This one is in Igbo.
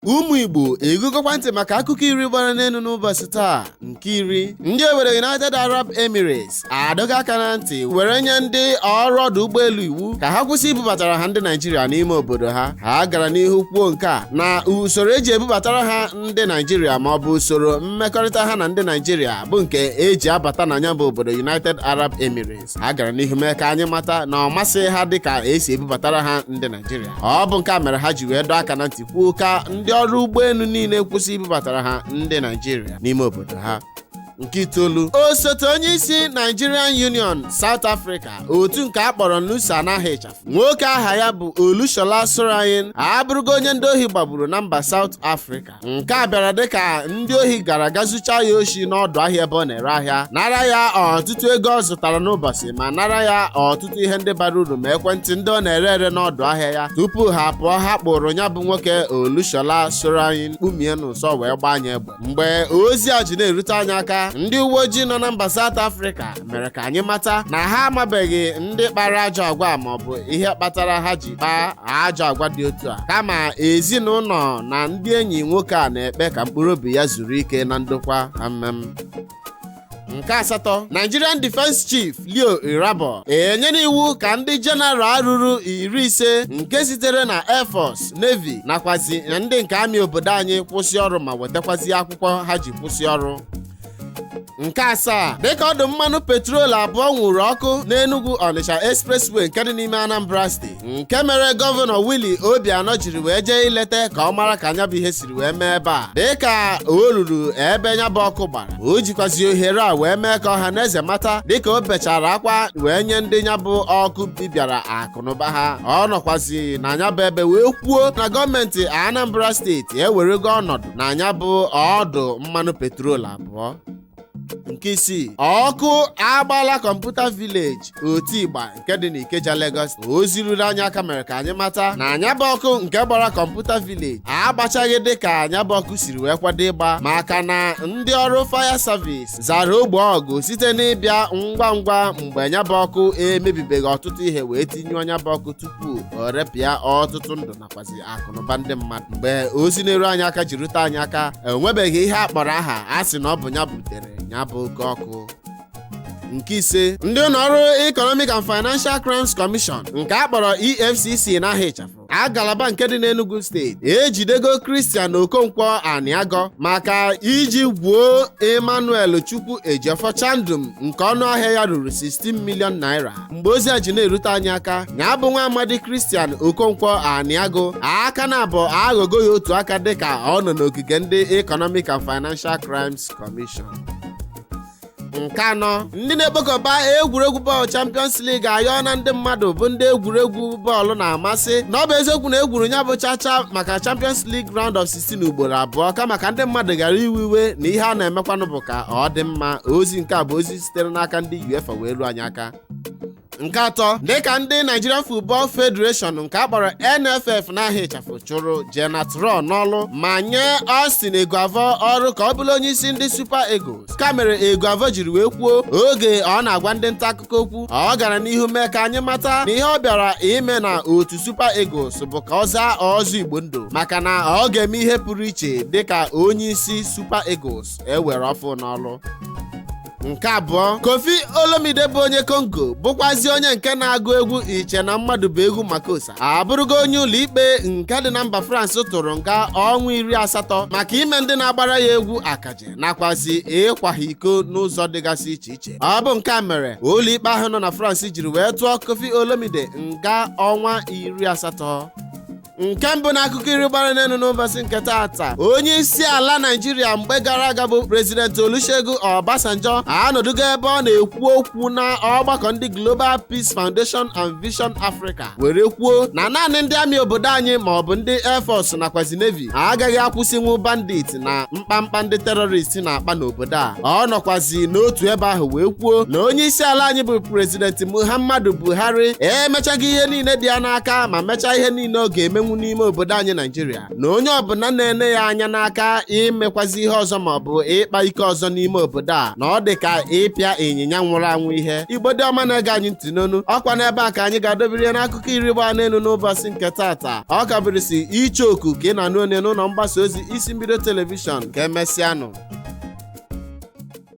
ụmụ Igbo egugokwa ntị maka akụkọ iri gbara n'elu n'ụbọchị taa nke iri. Ndị obodo United Arab Emirates adọga aka na ntị were nye ndị ọrụ ọdụ ụgbọelu iwu ka ha kwụsị ibubatara ha ndị Naijiria n'ime obodo ha. Ha gara n'ihu kwuo nke a na usoro eji ebubatara ha ndị Naijiria ma ọ bụ usoro mmekọrịta ha na ndị Naijiria bụ nke eji abata na ya bụ obodo United Arab Emirates. Ha gara n'ihu mee ka anyị mata na ọ masị ha dịka esi ebubatara ha ndị Naijiria. Ọ bụ nke a mere ha ji wee dọọ aka na ntị kwuo ka ndị ọrụ ụgbọelu niile kwụsị ibubatara ha ndị Naijiria n'ime obodo ha. Nke itoolu, osote onye isi Nigerian Union South Africa, otu nke akpọrọ Nusa anaghị ịchafụ, nwoke aha ya bụ Olushola Soroyin, abụrụgo onye ndị ohi gbagburu na mba South Africa. Nke a bịara dịka ndị ohi gara gazucha ya oshi n'ọdụ ahịa ebe ọ na-ere ahịa, nara ya ọtụtụ ego ọ zụtara n'ụbọchị ma nara ya ọtụtụ ihe ndị bara uru ma ekwentị ndị ọ na-ere ere n'ọdụ ahịa ya. Tupu ha pụọ, ha kpụrụ ya bụ nwoke Olushola Soroyin kpumie n'ụsọ wee gbaa anya egbe. Mgbe ozi a ji na-erute anyị aka, ndị uwe ojii nọ na mba South Africa mere ka anyị mata na ha amabeghị ndị kpara ajọ agwa ma ọ bụ ihe kpatara ha ji kpaa ajọ agwa dị otu a, kama ezinụlọ na ndị enyi nwoke a na-ekpe ka mkpụrụ obi ya zuru ike na ndokwa ha mmem. Nke asatọ, Nigerian Defense Chief Leo Irabor enyere iwu ka ndị jeneral ruru 50 nke sitere na Air Force, Navy nakwazi ndị nke amị obodo anyị kwụsị ọrụ ma wetakwazi akwụkwọ ha ji kwụsị ọrụ. Nke asaa, dịka ọdụ mmanụ petrol abụọ nwụrụ ọkụ n'Enugu Onitsha Expressway nke dị n'ime Anambra steeti, nke mere gọvanọ Willie Obianọ jiri wee jee ileta ka ọ mara ka nya bụ ihe siri wee mee ebe a. Dịka o ruru ebe nya bụ ọkụ gbara, o jikwazi ohere a wee mee ka ọha na eze mata dịka o bechara akwa wee nye ndị nya bụ ọkụ bibịara akụnụba ha. Ọ nọkwazi na nya bụ ebe wee kwuo na gọọmenti Anambra steeti ewerego ọnọdụ na nya bụ ọdụ mmanụ petrol abụọ. Nke isii, ọkụ agbala Kọmputa Village Otigba nke dị n'Ikeja Lagos. Ozi ruru anyị aka mere ka anyị mata na anya bụ ọkụ nke gbara Kọmputa Village agbachaghị dịka anya bụ ọkụ siri wee kwado ịgba, maka na ndị ọrụ fire service zara ogbe ọgụ site n'ịbịa ngwa ngwa mgbe anya bụ ọkụ emebibeghị ọtụtụ ihe wee tinye anya bụ ọkụ tupu o repịa ọtụtụ ndụ nakwazi akụnụba ndị mmadụ. Mgbe ozi na-eru anyị aka ji rute anyị aka, enwebeghị ihe akpọrọ aha a sị na ọ bụ ya butere ya bụ oke ọkụ. Nke ise, ndị ụlọ ọrụ Economic and Financial Crimes Commission nke akpọrọ EFCC n'aha ịchafụ agalaba nke dị n'Enugu steeti ejidego Christian Okonkwo Aniago maka iji gwuo Emmanuel Chukwu Ejiofor Chandum nke ọnụ ahịa ya ruru 16 million naira. Mgbe ozi a ji na-erute anyị aka, ya bụ nwa amadi Christian Okonkwo Aniago aka na abụọ aghọgo ya otu aka dịka ọ nọ n'ogige ndị Economic and Financial Crimes Commission. Nke anọ, ndị na-ekpokọba egwuregwu bọọlụ Champions League ayọọ na ndị mmadụ bụ ndị egwuregwu bọọlụ na-amasị na ọ bụ eziokwu na egwuru ya bụ chacha maka Champions League round of 16 ugboro abụọ, kama ka ndị mmadụ gara iwe iwe na ihe a na-emekwanụ bụ ka ọ dị mma. Ozi nke a bụ ozi sitere n'aka ndị UEFA wee ruo anyị aka. Nke atọ, dịka ndị Nigerian Football Federation nke akpọrọ NFF n'aha ịchafụ chụrụ Genatron n'ọlụ ma nye Austin Eguavoen ọrụ ka ọ bụrụ onye isi ndị Super Eagles, ka mere Eguavoen jiri wee kwuo oge ọ na-agwa ndị nta akụkọ okwu. Ọ gara n'ihu mee ka anyị mata na ihe ọ bịara ime na otu Super Eagles bụ ka ọ zaa ọzọ Igbo ndụ, maka na ọ ga-eme ihe pụrụ iche dịka onye isi Super Eagles ewere ọfụ n'ọlụ. Nke abụọ, Kofi Olomide bụ onye Congo bụkwazi onye nke na-agụ egwu iche na mmadụ bụ egwu Makosa abụrụgo onye ụlọikpe nke dị na mba France tụrụ nga ọnwa 80 maka ime ndị na-agbara ya egwu akaje nakwazi ịkwa ha iko n'ụzọ dịgasị iche iche. Ọ bụ nke a mere ụlọikpe ahụ nọ na France jiri wee tụọ Kofi Olomide nga ọnwa 80. Nke mbụ na akụkọ iri gbara n'elu n'ụbọchị nke taata, onye isi ala Naijiria mgbe gara aga bụ President Olusegun Obasanjo anọdụgo ebe ọ na-ekwu okwu na ọgbakọ ndị Global Peace Foundation and Vision Africa were kwuo na naanị ndị amị obodo anyị ma ọ bụ ndị Air Force nakwazi Navy agaghị akwụsịnwu bandit na mkpamkpa ndị terrorist na-akpa n'obodo a. Ọ nọkwazi n'otu ebe ahụ wee kwuo na onye isi ala anyị bụ President Muhammadu Buhari emechaghị ihe niile dị ya n'aka ma mechaa ihe niile ọ ga-emenwu anwụ n'ime obodo anyị Naijiria na onye ọbụla na-ene ya anya n'aka imekwazi ihe ọzọ maọbụ ịkpa ike ọzọ n'ime obodo a na ọ dị ka ịpịa ịnyịnya nwụrụ anwụ ihe. Igbo dị ọma na-ege anyị ntị n'onu, ọkwa n'ebe a ka anyị ga-adobere ya n'akụkọ iri gbaa n'elu n'ụbọchị nke tata. Ọ kabụrịsị iche oku ka ị na-anụ onye n'ụlọ mgbasa ozi isi mbido telivishọn. Ka emesịanụ.